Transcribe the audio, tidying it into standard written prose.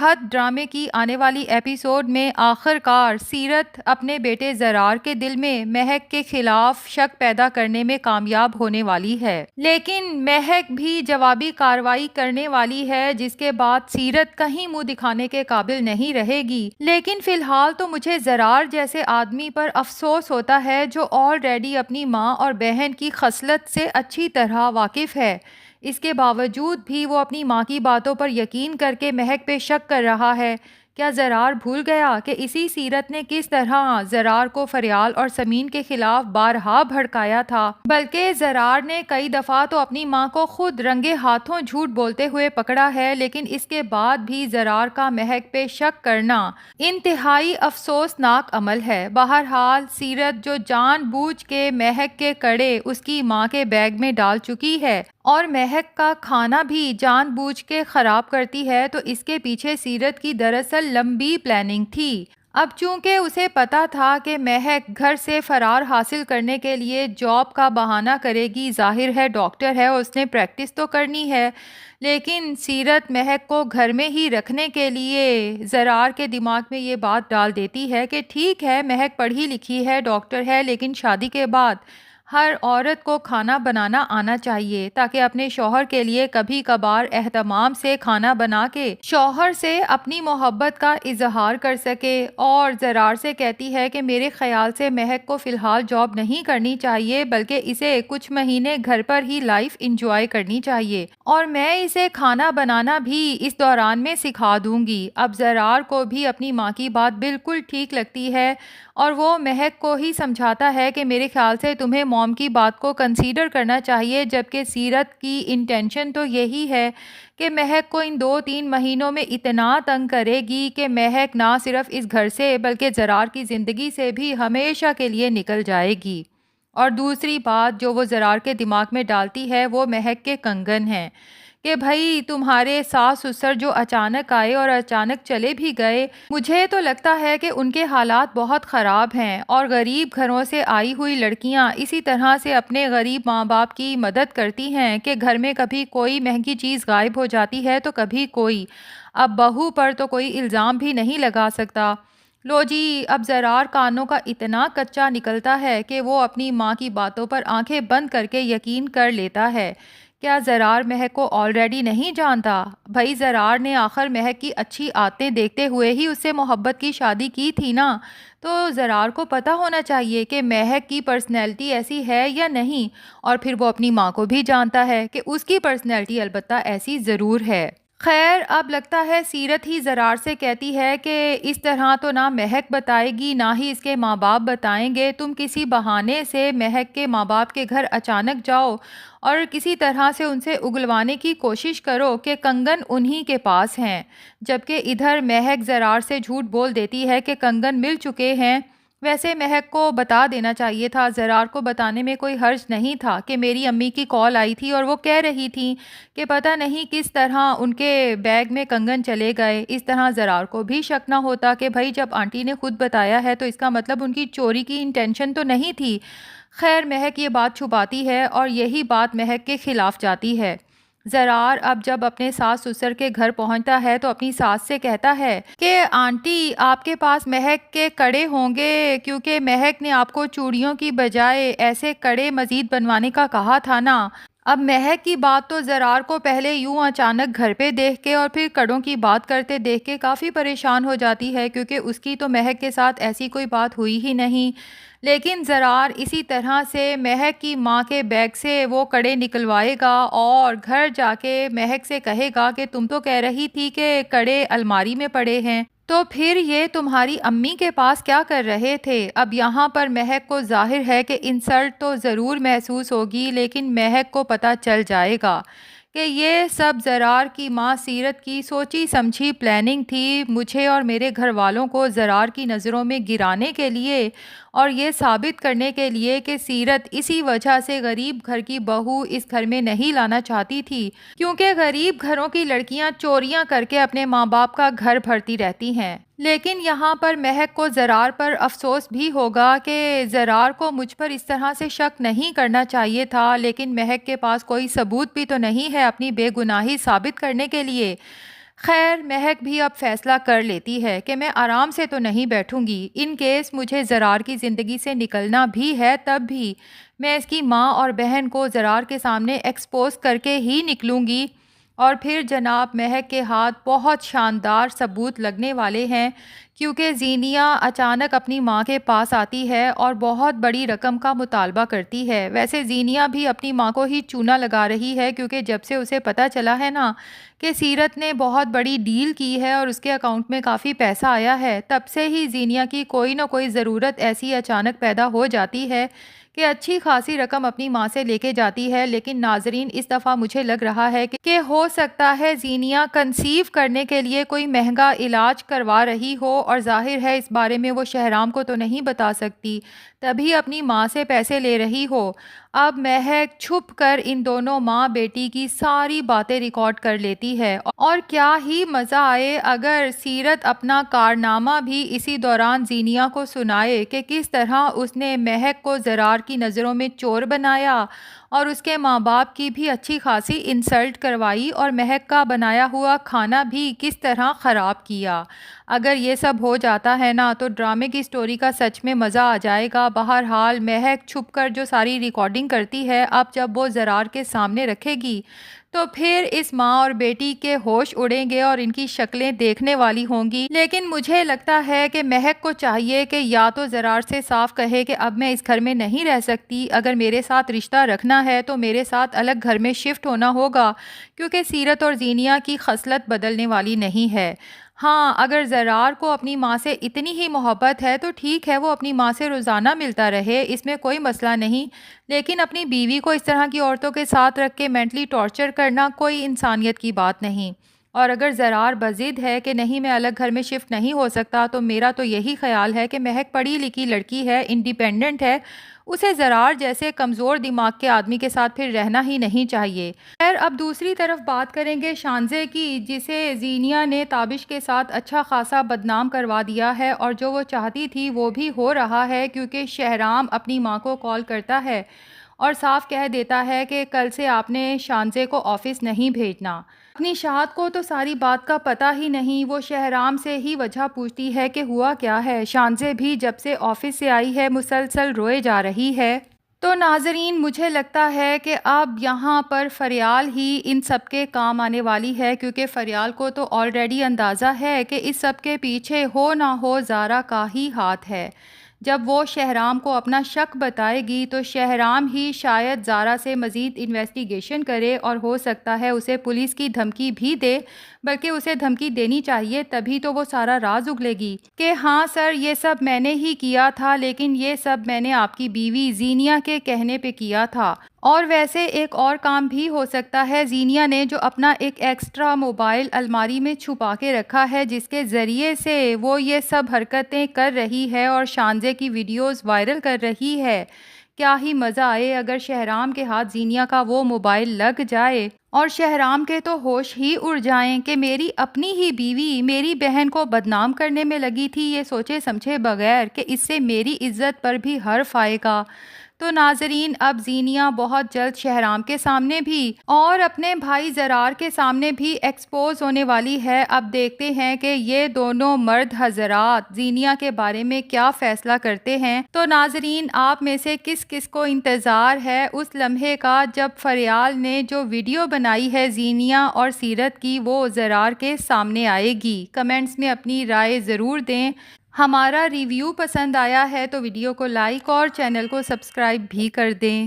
حد ڈرامے کی آنے والی ایپیسوڈ میں آخر کار سیرت اپنے بیٹے زرار کے دل میں مہک کے خلاف شک پیدا کرنے میں کامیاب ہونے والی ہے، لیکن مہک بھی جوابی کارروائی کرنے والی ہے جس کے بعد سیرت کہیں منہ دکھانے کے قابل نہیں رہے گی۔ لیکن فی الحال تو مجھے زرار جیسے آدمی پر افسوس ہوتا ہے جو آلریڈی اپنی ماں اور بہن کی خصلت سے اچھی طرح واقف ہے، اس کے باوجود بھی وہ اپنی ماں کی باتوں پر یقین کر کے مہک پہ شک کر رہا ہے۔ کیا زرار بھول گیا کہ اسی سیرت نے کس طرح زرار کو فریال اور سمین کے خلاف بارہا بھڑکایا تھا؟ بلکہ زرار نے کئی دفعہ تو اپنی ماں کو خود رنگے ہاتھوں جھوٹ بولتے ہوئے پکڑا ہے، لیکن اس کے بعد بھی زرار کا مہک پہ شک کرنا انتہائی افسوسناک عمل ہے۔ بہرحال سیرت جو جان بوجھ کے مہک کے کڑے اس کی ماں کے بیگ میں ڈال چکی ہے اور مہک کا کھانا بھی جان بوجھ کے خراب کرتی ہے، تو اس کے پیچھے سیرت کی دراصل لمبی پلاننگ تھی۔ اب چونکہ اسے پتا تھا کہ مہک گھر سے فرار حاصل کرنے کے لیے جاب کا بہانہ کرے گی، ظاہر ہے ڈاکٹر ہے، اس نے پریکٹس تو کرنی ہے، لیکن سیرت مہک کو گھر میں ہی رکھنے کے لیے زرار کے دماغ میں یہ بات ڈال دیتی ہے کہ ٹھیک ہے مہک پڑھی لکھی ہے، ڈاکٹر ہے، لیکن شادی کے بعد ہر عورت کو کھانا بنانا آنا چاہیے تاکہ اپنے شوہر کے لیے کبھی کبھار اہتمام سے کھانا بنا کے شوہر سے اپنی محبت کا اظہار کر سکے۔ اور زرار سے کہتی ہے کہ میرے خیال سے مہک کو فی الحال جاب نہیں کرنی چاہیے، بلکہ اسے کچھ مہینے گھر پر ہی لائف انجوائے کرنی چاہیے، اور میں اسے کھانا بنانا بھی اس دوران میں سکھا دوں گی۔ اب زرار کو بھی اپنی ماں کی بات بالکل ٹھیک لگتی ہے اور وہ مہک کو ہی سمجھاتا ہے کہ میرے خیال سے تمہیں موم کی بات کو کنسیڈر کرنا چاہیے، جبکہ سیرت کی انٹینشن تو یہی ہے کہ مہک کو ان 2-3 مہینوں میں اتنا تنگ کرے گی کہ مہک نہ صرف اس گھر سے بلکہ زرار کی زندگی سے بھی ہمیشہ کے لیے نکل جائے گی۔ اور دوسری بات جو وہ زرار کے دماغ میں ڈالتی ہے وہ مہک کے کنگن ہیں کہ بھائی تمہارے ساس سسر جو اچانک آئے اور اچانک چلے بھی گئے، مجھے تو لگتا ہے کہ ان کے حالات بہت خراب ہیں، اور غریب گھروں سے آئی ہوئی لڑکیاں اسی طرح سے اپنے غریب ماں باپ کی مدد کرتی ہیں کہ گھر میں کبھی کوئی مہنگی چیز غائب ہو جاتی ہے تو کبھی کوئی۔ اب بہو پر تو کوئی الزام بھی نہیں لگا سکتا۔ لو جی، اب زرار کانوں کا اتنا کچا نکلتا ہے کہ وہ اپنی ماں کی باتوں پر آنکھیں بند کر کے یقین کر لیتا ہے۔ کیا زرار مہک کو آلریڈی نہیں جانتا؟ بھائی زرار نے آخر مہک کی اچھی عادتیں دیکھتے ہوئے ہی اس سے محبت کی شادی کی تھی نا، تو زرار کو پتا ہونا چاہیے کہ مہک کی پرسنالٹی ایسی ہے یا نہیں، اور پھر وہ اپنی ماں کو بھی جانتا ہے کہ اس کی پرسنالٹی البتہ ایسی ضرور ہے۔ خیر اب لگتا ہے سیرت ہی زرار سے کہتی ہے کہ اس طرح تو نہ مہک بتائے گی نہ ہی اس کے ماں باپ بتائیں گے، تم کسی بہانے سے مہک کے ماں باپ کے گھر اچانک جاؤ اور کسی طرح سے ان سے اگلوانے کی کوشش کرو کہ کنگن انہی کے پاس ہیں، جبکہ ادھر مہک زرار سے جھوٹ بول دیتی ہے کہ کنگن مل چکے ہیں۔ ویسے مہک کو بتا دینا چاہیے تھا، زرار کو بتانے میں کوئی حرج نہیں تھا کہ میری امی کی کال آئی تھی اور وہ کہہ رہی تھی کہ پتہ نہیں کس طرح ان کے بیگ میں کنگن چلے گئے۔ اس طرح زرار کو بھی شک نہ ہوتا کہ بھائی جب آنٹی نے خود بتایا ہے تو اس کا مطلب ان کی چوری کی انٹینشن تو نہیں تھی۔ خیر مہک یہ بات چھپاتی ہے اور یہی بات مہک کے خلاف جاتی ہے۔ زرار اب جب اپنے ساس سسر کے گھر پہنچتا ہے تو اپنی ساس سے کہتا ہے کہ آنٹی آپ کے پاس مہک کے کڑے ہوں گے، کیونکہ مہک نے آپ کو چوڑیوں کی بجائے ایسے کڑے مزید بنوانے کا کہا تھا نا۔ اب مہک کی بات تو زرار کو پہلے یوں اچانک گھر پہ دیکھ کے اور پھر کڑوں کی بات کرتے دیکھ کے کافی پریشان ہو جاتی ہے، کیونکہ اس کی تو مہک کے ساتھ ایسی کوئی بات ہوئی ہی نہیں۔ لیکن زرار اسی طرح سے مہک کی ماں کے بیگ سے وہ کڑے نکلوائے گا اور گھر جا کے مہک سے کہے گا کہ تم تو کہہ رہی تھی کہ کڑے الماری میں پڑے ہیں، تو پھر یہ تمہاری امی کے پاس کیا کر رہے تھے؟ اب یہاں پر مہک کو ظاہر ہے کہ انسلٹ تو ضرور محسوس ہوگی، لیکن مہک کو پتہ چل جائے گا کہ یہ سب زرار کی ماں سیرت کی سوچی سمجھی پلاننگ تھی، مجھے اور میرے گھر والوں کو زرار کی نظروں میں گرانے کے لیے اور یہ ثابت کرنے کے لیے کہ سیرت اسی وجہ سے غریب گھر کی بہو اس گھر میں نہیں لانا چاہتی تھی، کیونکہ غریب گھروں کی لڑکیاں چوریاں کر کے اپنے ماں باپ کا گھر بھرتی رہتی ہیں۔ لیکن یہاں پر مہک کو زرار پر افسوس بھی ہوگا کہ زرار کو مجھ پر اس طرح سے شک نہیں کرنا چاہیے تھا، لیکن مہک کے پاس کوئی ثبوت بھی تو نہیں ہے اپنی بے گناہی ثابت کرنے کے لیے۔ خیر مہک بھی اب فیصلہ کر لیتی ہے کہ میں آرام سے تو نہیں بیٹھوں گی، ان کیس مجھے زرار کی زندگی سے نکلنا بھی ہے تب بھی میں اس کی ماں اور بہن کو زرار کے سامنے ایکسپوز کر کے ہی نکلوں گی۔ اور پھر جناب مہک کے ہاتھ بہت شاندار ثبوت لگنے والے ہیں، کیونکہ زینیہ اچانک اپنی ماں کے پاس آتی ہے اور بہت بڑی رقم کا مطالبہ کرتی ہے۔ ویسے زینیہ بھی اپنی ماں کو ہی چونا لگا رہی ہے، کیونکہ جب سے اسے پتہ چلا ہے نا کہ سیرت نے بہت بڑی ڈیل کی ہے اور اس کے اکاؤنٹ میں کافی پیسہ آیا ہے، تب سے ہی زینیہ کی کوئی نہ کوئی ضرورت ایسی اچانک پیدا ہو جاتی ہے کہ اچھی خاصی رقم اپنی ماں سے لے کے جاتی ہے۔ لیکن ناظرین اس دفعہ مجھے لگ رہا ہے کہ ہو سکتا ہے زینیہ کنسیو کرنے کے لیے کوئی مہنگا علاج کروا رہی ہو، اور ظاہر ہے اس بارے میں وہ شہرام کو تو نہیں بتا سکتی، تبھی اپنی ماں سے پیسے لے رہی ہو۔ اب مہک چھپ کر ان دونوں ماں بیٹی کی ساری باتیں ریکارڈ کر لیتی ہے، اور کیا ہی مزہ آئے اگر سیرت اپنا کارنامہ بھی اسی دوران زینیہ کو سنائے کہ کس طرح اس نے مہک کو زرار کی نظروں میں چور بنایا اور اس کے ماں باپ کی بھی اچھی خاصی انسلٹ کروائی، اور مہک کا بنایا ہوا کھانا بھی کس طرح خراب کیا۔ اگر یہ سب ہو جاتا ہے نا تو ڈرامے کی سٹوری کا سچ میں مزہ آ جائے گا۔ بہرحال مہک چھپ کر جو ساری ریکارڈنگ کرتی ہے، اب جب وہ زرار کے سامنے رکھے گی تو پھر اس ماں اور بیٹی کے ہوش اڑیں گے اور ان کی شکلیں دیکھنے والی ہوں گی۔ لیکن مجھے لگتا ہے کہ مہک کو چاہیے کہ یا تو زرار سے صاف کہے کہ اب میں اس گھر میں نہیں رہ سکتی، اگر میرے ساتھ رشتہ رکھنا ہے تو میرے ساتھ الگ گھر میں شفٹ ہونا ہوگا، کیونکہ سیرت اور زینیہ کی خصلت بدلنے والی نہیں ہے۔ ہاں اگر زرار کو اپنی ماں سے اتنی ہی محبت ہے تو ٹھیک ہے، وہ اپنی ماں سے روزانہ ملتا رہے، اس میں کوئی مسئلہ نہیں، لیکن اپنی بیوی کو اس طرح کی عورتوں کے ساتھ رکھ کے مینٹلی ٹارچر کرنا کوئی انسانیت کی بات نہیں۔ اور اگر زرار بضد ہے کہ نہیں میں الگ گھر میں شفٹ نہیں ہو سکتا، تو میرا تو یہی خیال ہے کہ مہک پڑھی لکھی لڑکی ہے، انڈیپینڈنٹ ہے، اسے زرار جیسے کمزور دماغ کے آدمی کے ساتھ پھر رہنا ہی نہیں چاہیے۔ خیر اب دوسری طرف بات کریں گے شانزے کی، جسے زینیہ نے تابش کے ساتھ اچھا خاصا بدنام کروا دیا ہے، اور جو وہ چاہتی تھی وہ بھی ہو رہا ہے، کیونکہ شہرام اپنی ماں کو کال کرتا ہے اور صاف کہہ دیتا ہے کہ کل سے آپ نے شانزے کو آفس نہیں بھیجنا۔ اپنی شاہد کو تو ساری بات کا پتہ ہی نہیں، وہ شہرام سے ہی وجہ پوچھتی ہے کہ ہوا کیا ہے۔ شانزے بھی جب سے آفس سے آئی ہے مسلسل روئے جا رہی ہے۔ تو ناظرین مجھے لگتا ہے کہ اب یہاں پر فریال ہی ان سب کے کام آنے والی ہے، کیونکہ فریال کو تو آلریڈی اندازہ ہے کہ اس سب کے پیچھے ہو نہ ہو زارا کا ہی ہاتھ ہے۔ جب وہ شہرام کو اپنا شک بتائے گی تو شہرام ہی شاید زارا سے مزید انویسٹیگیشن کرے، اور ہو سکتا ہے اسے پولیس کی دھمکی بھی دے، بلکہ اسے دھمکی دینی چاہیے، تبھی تو وہ سارا راز اگلے گی کہ ہاں سر یہ سب میں نے ہی کیا تھا، لیکن یہ سب میں نے آپ کی بیوی زینیہ کے کہنے پہ کیا تھا۔ اور ویسے ایک اور کام بھی ہو سکتا ہے، زینیہ نے جو اپنا ایک ایکسٹرا موبائل الماری میں چھپا کے رکھا ہے، جس کے ذریعے سے وہ یہ سب حرکتیں کر رہی ہے اور شانزے کی ویڈیوز وائرل کر رہی ہے۔ کیا ہی مزہ آئے اگر شہرام کے ہاتھ زینیہ کا وہ موبائل لگ جائے اور شہرام کے تو ہوش ہی اڑ جائیں کہ میری اپنی ہی بیوی میری بہن کو بدنام کرنے میں لگی تھی، یہ سوچے سمجھے بغیر کہ اس سے میری عزت پر بھی حرف آئے گا۔ تو ناظرین اب زینیہ بہت جلد شہرام کے سامنے بھی اور اپنے بھائی زرار کے سامنے بھی ایکسپوز ہونے والی ہے۔ اب دیکھتے ہیں کہ یہ دونوں مرد حضرات زینیہ کے بارے میں کیا فیصلہ کرتے ہیں۔ تو ناظرین آپ میں سے کس کس کو انتظار ہے اس لمحے کا جب فریال نے جو ویڈیو بنائی ہے زینیہ اور سیرت کی وہ زرار کے سامنے آئے گی؟ کمنٹس میں اپنی رائے ضرور دیں۔ ہمارا ریویو پسند آیا ہے تو ویڈیو کو لائک اور چینل کو سبسکرائب بھی کر دیں۔